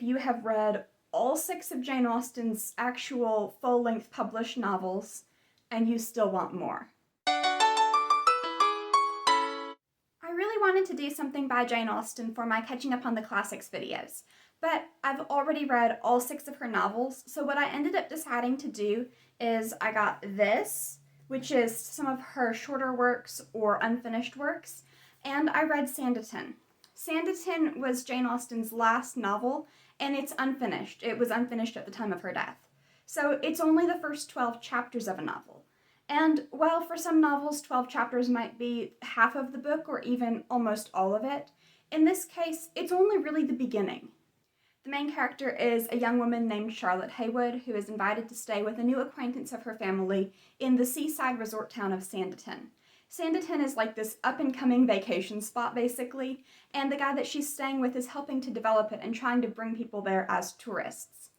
you have read all 6 of Jane Austen's actual full-length published novels and you still want more. I really wanted to do something by Jane Austen for my Catching Up on the Classics videos, but I've already read all 6 of her novels, so what I ended up deciding to do is I got this, which is some of her shorter works or unfinished works, and I read Sanditon. Sanditon was Jane Austen's last novel, and it's unfinished. It was unfinished at the time of her death. So it's only the first 12 chapters of a novel. And while for some novels 12 chapters might be half of the book or even almost all of it, in this case, it's only really the beginning. The main character is a young woman named Charlotte Haywood who is invited to stay with a new acquaintance of her family in the seaside resort town of Sanditon. Sanditon is like this up-and-coming vacation spot, basically, and the guy that she's staying with is helping to develop it and trying to bring people there as tourists.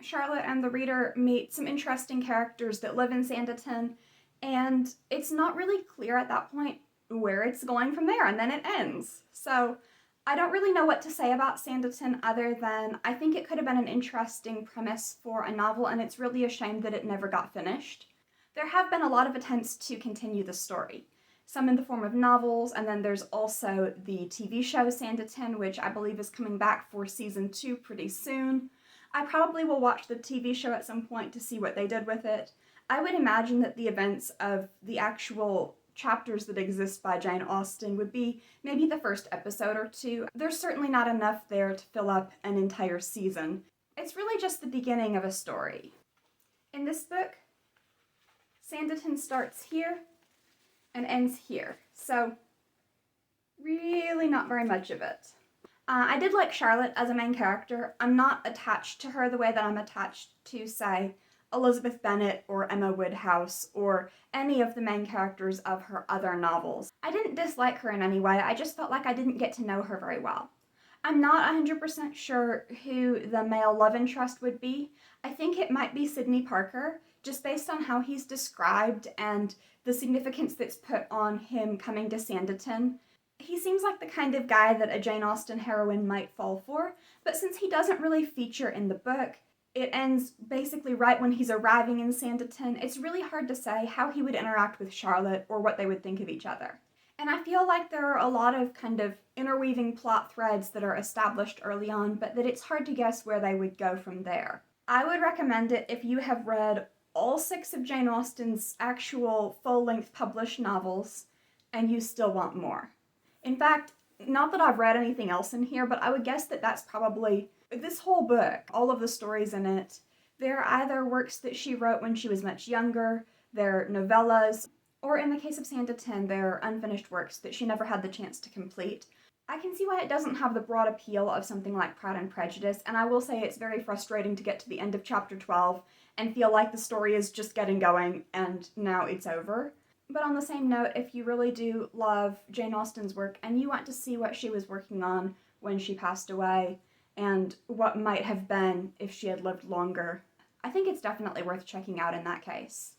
Charlotte and the reader meet some interesting characters that live in Sanditon, and it's not really clear at that point where it's going from there, and then it ends. So I don't really know what to say about Sanditon other than I think it could have been an interesting premise for a novel, and it's really a shame that it never got finished. There have been a lot of attempts to continue the story, some in the form of novels, and then there's also the TV show Sanditon, which I believe is coming back for season 2 pretty soon. I probably will watch the TV show at some point to see what they did with it. I would imagine that the events of the actual chapters that exist by Jane Austen would be maybe the first episode or 2. There's certainly not enough there to fill up an entire season. It's really just the beginning of a story. In this book, Sanditon starts here and ends here, so really not very much of it. I did like Charlotte as a main character. I'm not attached to her the way that I'm attached to, say, Elizabeth Bennet or Emma Woodhouse or any of the main characters of her other novels. I didn't dislike her in any way, I just felt like I didn't get to know her very well. I'm not 100% sure who the male love interest would be. I think it might be Sidney Parker, just based on how he's described and the significance that's put on him coming to Sanditon. He seems like the kind of guy that a Jane Austen heroine might fall for, but since he doesn't really feature in the book, it ends basically right when he's arriving in Sanditon. It's really hard to say how he would interact with Charlotte or what they would think of each other. And I feel like there are a lot of kind of interweaving plot threads that are established early on, but that it's hard to guess where they would go from there. I would recommend it if you have read all 6 of Jane Austen's actual full-length published novels and you still want more. In fact, not that I've read anything else in here, but I would guess that that's probably this whole book, all of the stories in it. They're either works that she wrote when she was much younger, they're novellas, or in the case of Sanditon, they're unfinished works that she never had the chance to complete. I can see why it doesn't have the broad appeal of something like Pride and Prejudice, and I will say it's very frustrating to get to the end of chapter 12 and feel like the story is just getting going and now it's over. But on the same note, if you really do love Jane Austen's work and you want to see what she was working on when she passed away and what might have been if she had lived longer, I think it's definitely worth checking out in that case.